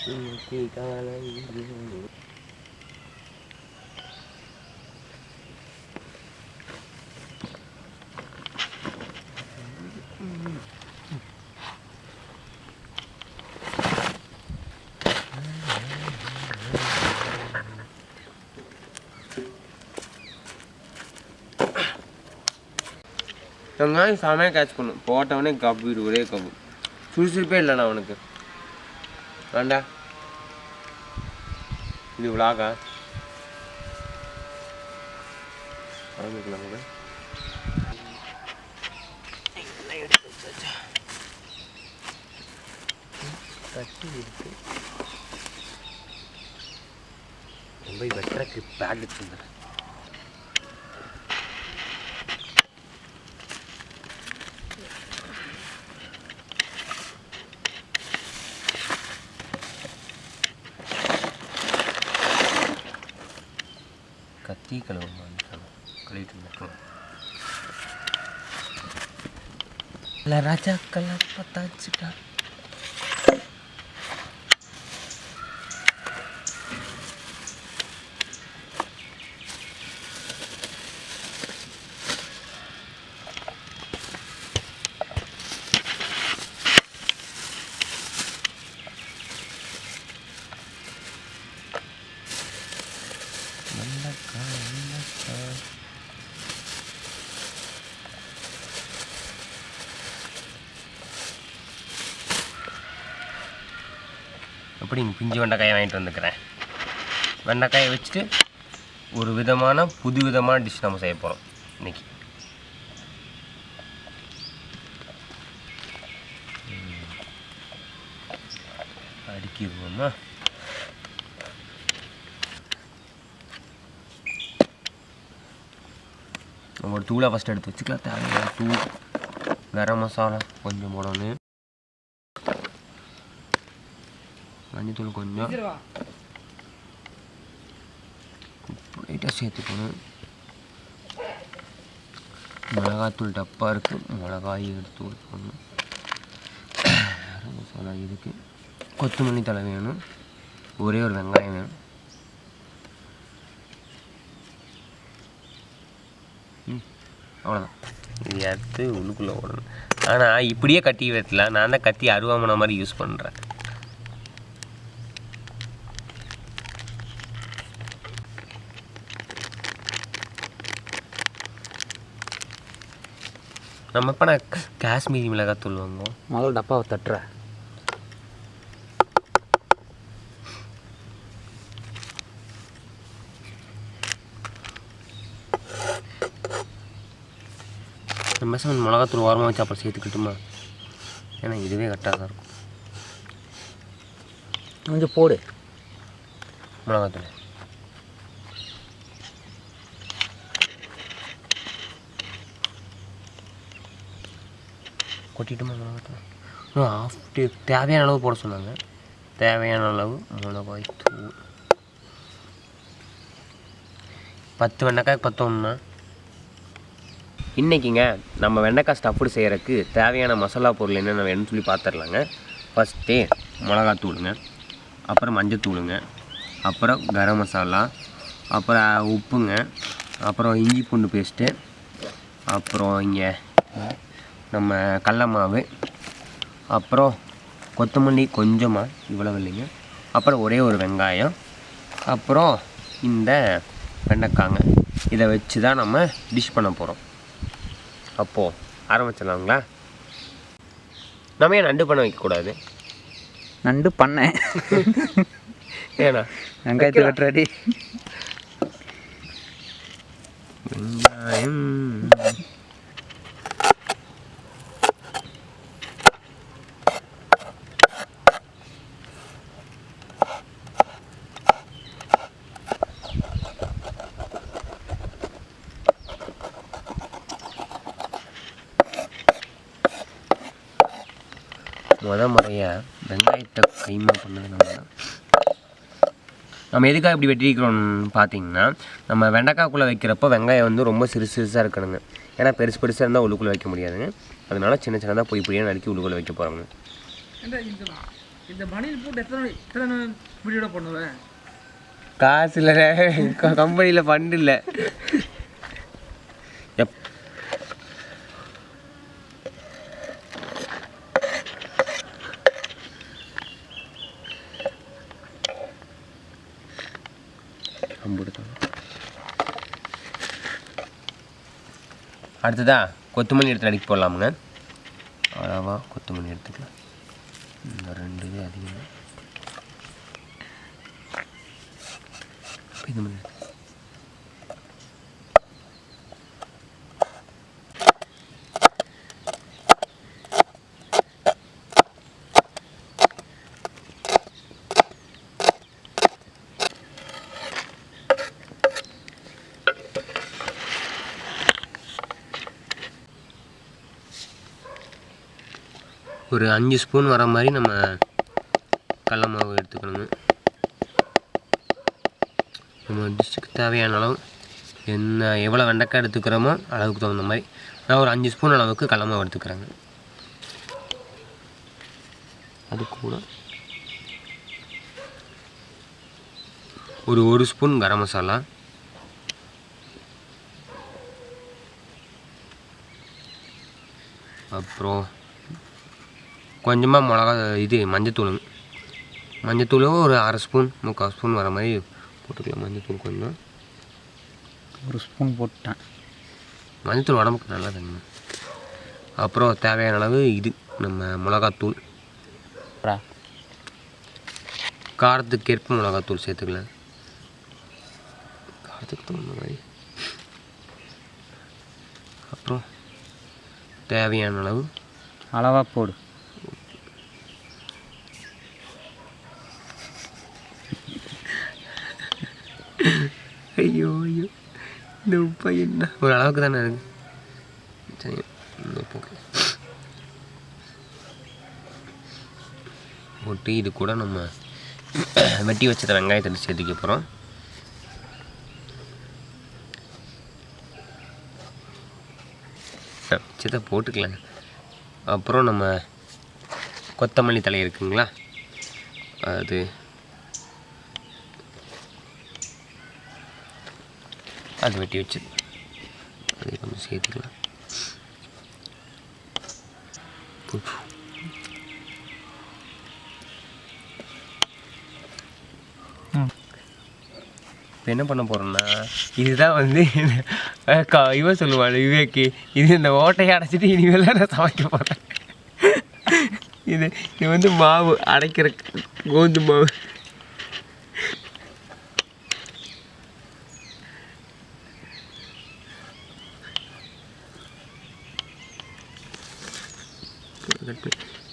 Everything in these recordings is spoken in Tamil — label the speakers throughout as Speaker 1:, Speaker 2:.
Speaker 1: வெங்காயம் செமையாக கேட்ச் பண்ணும். போட்டவனே கப்பு ஒரே கப்பு. சுறுசுறுப்பே இல்லைண்ணா அவனுக்கு. வேண்டா இது விளாகா ஆரம்பிக்கலாம் கூட. கட்டி இருக்கு. ரொம்ப வெட்டருக்கு பேக் எடுத்துருந்தேன். கத்தி கழுவிட்டு ராஜா கலர் பத்தாச்சுட்டா. அப்படி பிஞ்சு வெண்டைக்காயை வாங்கிட்டு வந்துக்கிறேன். வெண்டைக்காயை வச்சுட்டு ஒரு விதமான புது விதமான டிஷ் நம்ம செய்ய போகிறோம் இன்னைக்கு. அடிக்கிடுவோம்மா. நம்ம ஒரு தூளை ஃபஸ்ட் எடுத்து வச்சுக்கலாம். தேவையான தூள், கரம் மசாலா கொஞ்சம் போடணும், மஞ்சத்தூள் கொஞ்சம், லைட்டாக சேர்த்துக்கணும். மிளகாத்தூள் டப்பா இருக்குது, மிளகாய் எடுத்து ஊற்றணும். கரம் மசாலா இதுக்கு, கொத்தமல்லி தழை வேணும், ஒரே ஒரு வெங்காயம் வேணும். அவ்வளோதான். இது எடுத்து உள்ளுக்குள்ளே ஓடணும். ஆனால் இப்படியே கட்டி வெட்டலாம். நான் தான் கத்தி அருவாமனை மாதிரி யூஸ் பண்ணுறேன். நம்ம இப்போ நான் காஷ்மீரி மிளகாத்தூள் வாங்குவோம்.
Speaker 2: முதல்ல டப்பாவை தட்டுற
Speaker 1: நம்ம மிளகாத்தூள் ஓரமாக வச்சு அப்புறம் சேர்த்துக்கிட்டுமா? ஏன்னா இதுவே கரெக்டாக தான் இருக்கும்.
Speaker 2: கொஞ்சம் போடு
Speaker 1: மிளகாத்தூள். கொட்டிட்டுமா மிளகாத்தூள்? ஆஃப் தேவையான அளவு போட சொன்னாங்க. தேவையான அளவு மிளகாய் தூள். 10 வெண்டைக்காய் பத்தோம்னா. இன்றைக்கிங்க நம்ம வெண்டைக்காய் ஸ்டஃப்டு செய்கிறதுக்கு தேவையான மசாலா பொருள் என்னென்ன வேணும்னு சொல்லி பார்த்துடலாங்க. ஃபஸ்ட்டு மிளகாத்தூளுங்க, அப்புறம் மஞ்சத்தூளுங்க, அப்புறம் கரம் மசாலா, அப்புறம் உப்புங்க, அப்புறம் இஞ்சி பூண்டு பேஸ்ட்டு, அப்புறம் இங்கே நம்ம கடல மாவு, அப்புறம் கொத்தமல்லி கொஞ்சமாக, இவ்வளவு இல்லைங்க, அப்புறம் ஒரே ஒரு வெங்காயம், அப்புறம் இந்த வெண்டைக்காங்க. இதை வச்சு தான் நம்ம டிஷ் பண்ண போகிறோம். அப்போது ஆரம்பிச்சிடலாங்களா? நம்ம ஏன் நண்டு பண்ண வைக்கக்கூடாது?
Speaker 2: நண்டு பண்ணேன்.
Speaker 1: ஏன்னா
Speaker 2: வெங்காயத்தை வெட்டுறாடி.
Speaker 1: வெங்காயம் முறையாக வெங்காயத்தை கைமா பண்ணது நம்ம எதுக்காக இப்படி வெட்டிக்கிறோம்னு பார்த்தீங்கன்னா, நம்ம வெண்டைக்காய்க்குள்ளே வைக்கிறப்போ வெங்காயம் வந்து ரொம்ப சிறுசாக இருக்கணுங்க. ஏன்னா பெருசாக இருந்தால் உள்ளுக்குள்ளே வைக்க முடியாதுங்க. அதனால சின்ன சின்னதாக பொடி பொடியாக நறுக்கி உள்ளுக்குள்ளே வைக்க போகிறோங்க.
Speaker 3: இந்த மணியில் போட்டு எத்தனை வீடியோட பண்ணுவேன்?
Speaker 1: காசு இல்லை, கம்பெனியில் ஃபண்ட் இல்லை. அடுத்ததா கொத்தமல்லி எடுத்து அடிக்க போடலாமுங்க. அளவாக கொத்தமல்லி எடுத்துக்கலாம். இந்த 2 இது அதிகம். இது மாதிரி ஒரு 5 ஸ்பூன் வர மாதிரி நம்ம கடல மாவு எடுத்துக்கணுங்க. நம்ம டிஷ்ஷுக்கு தேவையான அளவு எவ்வளோ வெண்டைக்காய் எடுத்துக்கிறோமோ அளவுக்கு தகுந்த மாதிரி நான் ஒரு 5 ஸ்பூன் அளவுக்கு கடல மாவு எடுத்துக்கிறேங்க. அது கூட ஒரு ஸ்பூன் கரம் மசாலா, அப்புறம் கொஞ்சமாக மஞ்சத்தூள் ஒரு 1/2 ஸ்பூன் 3/4 ஸ்பூன் வர மாதிரி போட்டுக்கலாம். மஞ்சத்தூள் கொஞ்சம்
Speaker 2: 1 ஸ்பூன் போட்டேன்.
Speaker 1: மஞ்சத்தூள் உடம்புக்கு நல்லதுங்க. அப்புறம் தேவையான அளவு நம்ம மிளகாத்தூள், காரத்துக்கு ஏற்ப மிளகாத்தூள் சேர்த்துக்கலாம். காரத்துக்கு தகுந்த மாதிரி. அப்புறம் தேவையான அளவு
Speaker 2: அளவாக போடு.
Speaker 1: ஐயோ இந்த உப்பை என்ன ஒரு அளவுக்கு தானே இருக்கு. சரி, போட்டு இது கூட நம்ம வெட்டி வச்ச வெங்காயத்தை சேர்த்துக்க போகிறோம். சித்த போட்டுக்கலாங்க. அப்புறம் நம்ம கொத்தமல்லி தழை இருக்குங்களா, அது வெட்டி வச்சு அதை கொஞ்சம் சேர்த்துக்கலாம். இப்போ என்ன பண்ண போகிறோம்னா, இதுதான் இவன் சொல்லுவாள் விவேக்கு, இது இந்த ஓட்டையை அடைச்சிட்டு இனிமேல் நான் சமைக்க போகிறேன். இது மாவு அடைக்கிற கோதுமை மாவு.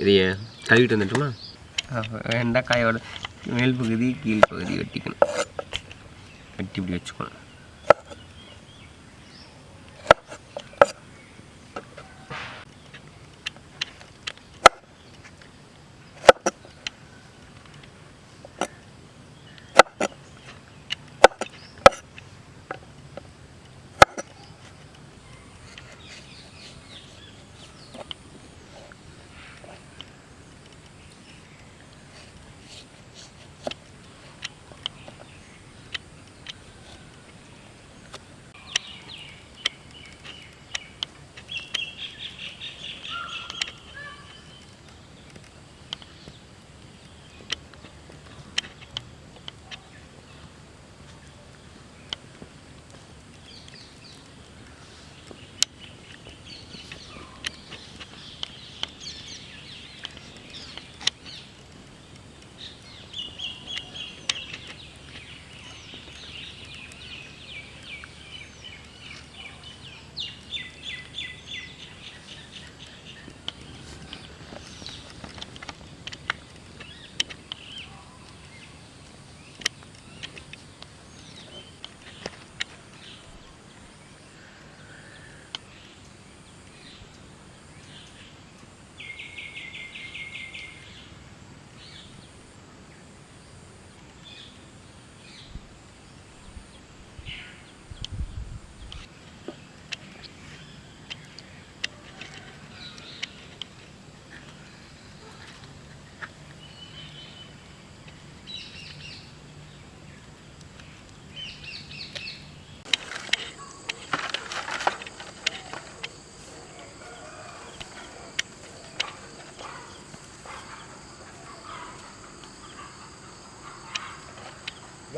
Speaker 1: இதைய கழுவிட்டு வந்துட்டோமா, வெண்டைக்காயோட மேல் பகுதி கீழ் பகுதி வெட்டிக்கணும். வெட்டி இப்படி வச்சுக்கணும்.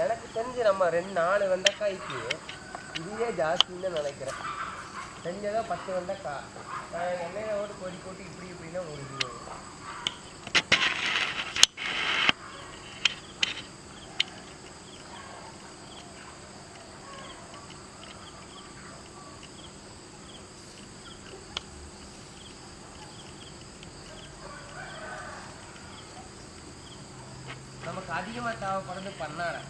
Speaker 1: எனக்கு தெரிஞ்சு நம்ம 4 வெண்டைக்காய்க்கு இதுவே ஜாஸ்தின்னு தான் நினைக்கிறேன். செஞ்சதோ 10 வெண்டைக்காய். எண்ணெயை ஓட்டு கொடி கொட்டி இப்படின்னா முடிஞ்சுது. நமக்கு அதிகமாக தேவைப்படுறது பன்னாடை.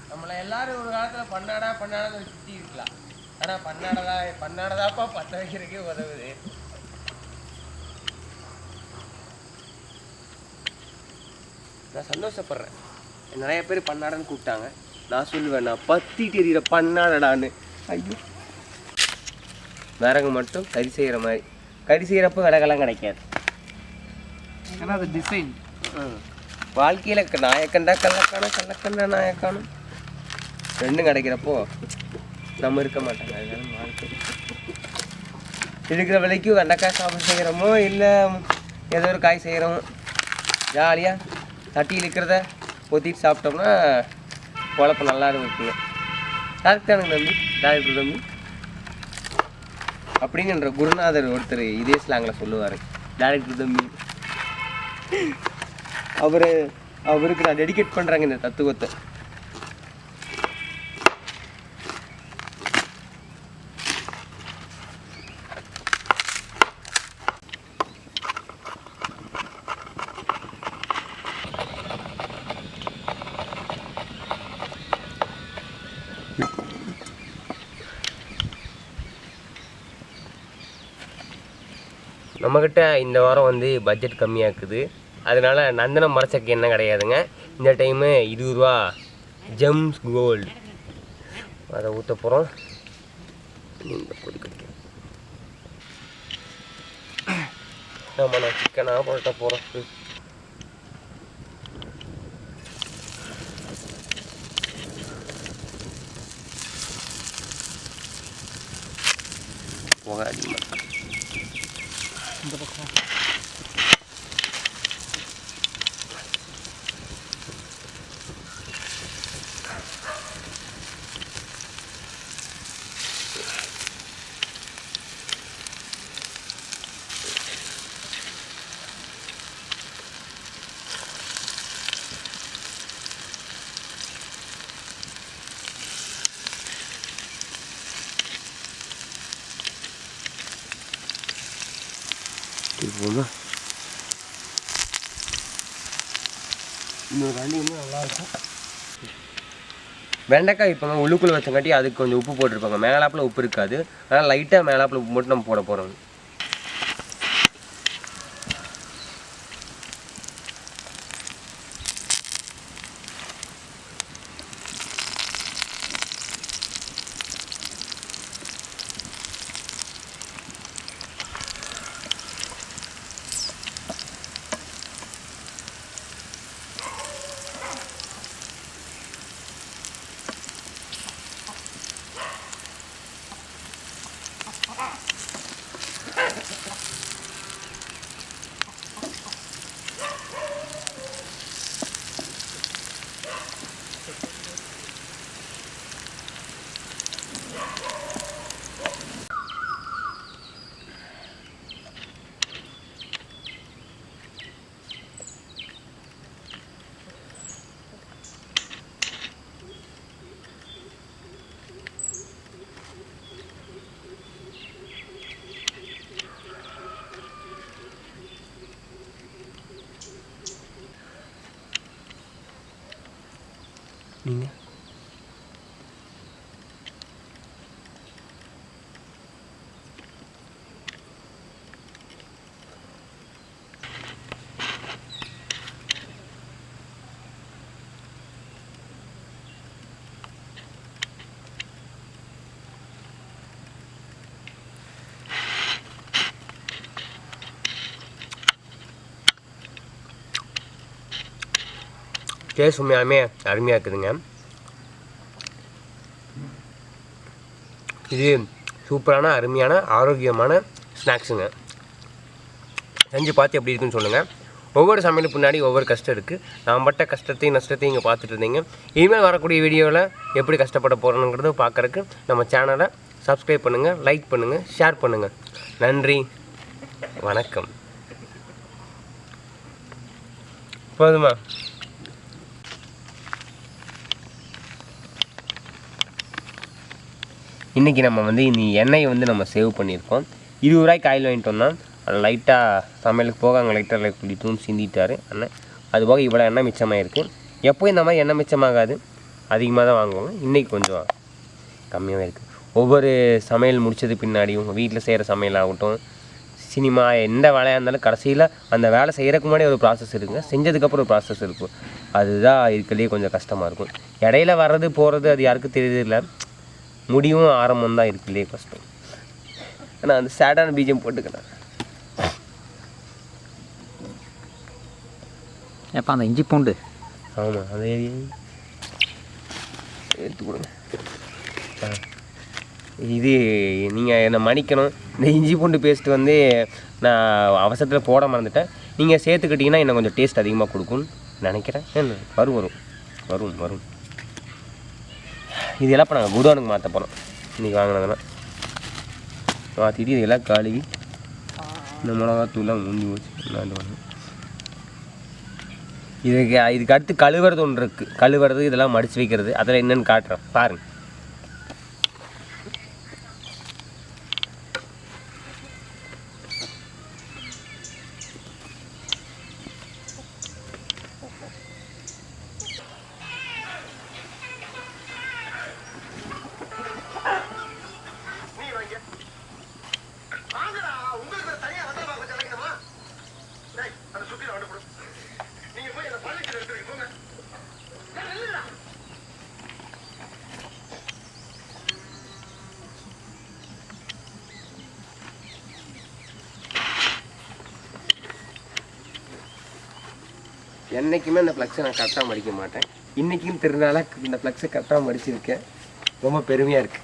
Speaker 1: நம்மளை எல்லாரும் ஒரு காலத்தில் பண்ணாடான்னு சுற்றி இருக்கலாம். ஆனால் பன்னாடதாப்பா பற்ற வைக்கிறதுக்கே உதவுது. நான் சந்தோஷப்படுறேன். நிறைய பேர் பன்னாடன்னு கூப்பிட்டாங்க. நான் சொல்லுவேன், நான் பத்திட்டு எறிகிற பன்னாடடான்னு. ஐயோ, விறகு மட்டும் கறி செய்கிற மாதிரி. கறி செய்கிறப்போ விறகெல்லாம் கிடைக்காது.
Speaker 3: ஏன்னா அது டிசைன்.
Speaker 1: வாழ்க்கையில் நாயக்கண்டா கள்ளக்கண்டா நாயக்கானும் ரெண்டும் கிடைக்கிறப்போ நம்ம இருக்க மாட்டாங்க. அதுதான் வாழ்க்கை. இருக்கிற விலைக்கு வெண்டைக்காய் சாப்பிட்டு செய்கிறோமோ இல்லை ஏதோ ஒரு காய் செய்கிறோமோ ஜாலியாக தட்டியில் இருக்கிறத பொத்திட்டு சாப்பிட்டோம்னா குழப்பம் நல்லா இருக்குங்க. கரெக்ட் தானுங்க தம்பி, டாக்டர் தம்பி அப்படிங்கிற குருநாதர் ஒருத்தர் இதே ஸ்லாங்கில் சொல்லுவார், டைரக்டர் தம்பி. அவருக்கு நான் டெடிகேட் பண்ணுறாங்க இந்த தத்துவத்தை. நம்மக்கிட்ட இந்த வாரம் வந்து பட்ஜெட் கம்மியாக இருக்குது. அதனால் நந்தனம் மரச்சக்கு எண்ணெய் கிடையாதுங்க. இந்த டைமு 20 ரூபா ஜெம்ஸ் கோல்டு அதை ஊற்ற போகிறோம். நம்ம நான் சிக்கனாக போட்ட போகிறோம். போக அதிகமாக
Speaker 3: இந்த பக்கம்
Speaker 1: இன்னொரு வண்டி இன்னும் நல்லாயிருக்கும். வெண்டைக்காய் இப்போங்க உள்ளுக்குள்ளே வச்சங்காட்டி அதுக்கு கொஞ்சம் உப்பு போட்டிருப்பாங்க. மேலாப்பில் உப்பு இருக்காது. அதனால் லைட்டாக மேலாப்பில் உப்பு மட்டும் நம்ம போட போகிறோம். நீங்கள் டேஸ்ட் உண்மையாலுமே அருமையாக இருக்குதுங்க. இது சூப்பரான அருமையான ஆரோக்கியமான ஸ்நாக்ஸுங்க. செஞ்சு பார்த்து எப்படி இருக்குன்னு சொல்லுங்கள். ஒவ்வொரு சமையலுக்கு பின்னாடி ஒவ்வொரு கஷ்டம் இருக்குது. நான் பட்ட கஷ்டத்தையும் நஷ்டத்தையும் இங்கே பார்த்துட்டு இருந்தீங்க. இனிமேல் வரக்கூடிய வீடியோவில் எப்படி கஷ்டப்பட போகிறோங்கிறத பார்க்குறக்கு நம்ம சேனலை சப்ஸ்கிரைப் பண்ணுங்கள், லைக் பண்ணுங்கள், ஷேர் பண்ணுங்கள். நன்றி, வணக்கம். போதுமா? இன்றைக்கி நம்ம வந்து இந்த எண்ணெயை வந்து நம்ம சேவ் பண்ணியிருக்கோம். 20 ரூபாய்க்கு ஆயில் வாங்கிட்டு வந்தோம். அது லைட்டாக சமையலுக்கு போக அங்கே லைட்டாக லைட் பிடிட்டுன்னு சிந்திட்டார் அண்ணன். அதுபோக இவ்வளோ எண்ணெய் மிச்சமாகிருக்கு. எப்போயும் இந்த மாதிரி எண்ணெய் மிச்சமாகாது, அதிகமாக தான் வாங்குவாங்க. இன்றைக்கி கொஞ்சம் கம்மியாகவே இருக்குது. ஒவ்வொரு சமையல் முடித்தது பின்னாடி உங்கள் வீட்டில் செய்கிற சமையலாகட்டும், சினிமா எந்த வேலையாக இருந்தாலும் கடைசியில் அந்த வேலை செய்கிறதுக்கு முன்னாடி ஒரு ப்ராசஸ் இருக்குங்க, செஞ்சதுக்கப்புறம் ஒரு ப்ராசஸ் இருக்கும். அதுதான் இருக்கிறதே கொஞ்சம் கஷ்டமாக இருக்கும். இடையில வர்றது போகிறது அது யாருக்கும் தெரியல, முடிவும் ஆரம்பம் தான் இருக்குல்லையே கஷ்டம். ஆனால் அந்த சேடான பீஜம் போட்டுக்கிறேன்.
Speaker 2: ஏப்பா அந்த இஞ்சி பூண்டு
Speaker 1: ஆமாம், அதை எடுத்து கொடுங்க. இது நீங்கள் என்னை மன்னிக்கணும். இந்த இஞ்சி பூண்டு பேஸ்ட்டு வந்து நான் அவசரத்தில் போட மறந்துட்டேன். நீங்கள் சேர்த்துக்கிட்டிங்கன்னா இன்னும் கொஞ்சம் டேஸ்ட் அதிகமாக கொடுக்கும்னு நினைக்கிறேன். வரும் வரும் வரும் வரும் இதெல்லாம் இப்போ நாங்கள் குடோனுக்கு மாற்ற போகிறோம். இன்றைக்கி வாங்கினதெல்லாம் மாற்றிட்டு இதெல்லாம் கழுவி இந்த மிளகாத்தூள்லாம் முடிஞ்சு போச்சு. இதுக்கு அடுத்து கழுவுறது ஒன்று இருக்குது. கழுவுறது இதெல்லாம் மடித்து வைக்கிறது, அதில் என்னென்னு காட்டுறேன் பாருங்கள். என்றைக்குமே இந்த ஃப்ளக்ஸை நான் கரெக்டாக மடிக்க மாட்டேன். இன்றைக்கும் திருநாளாக இந்த ஃப்ளக்ஸை கரெக்டாக மடிச்சிருக்கேன். ரொம்ப பெருமையாக இருக்குது.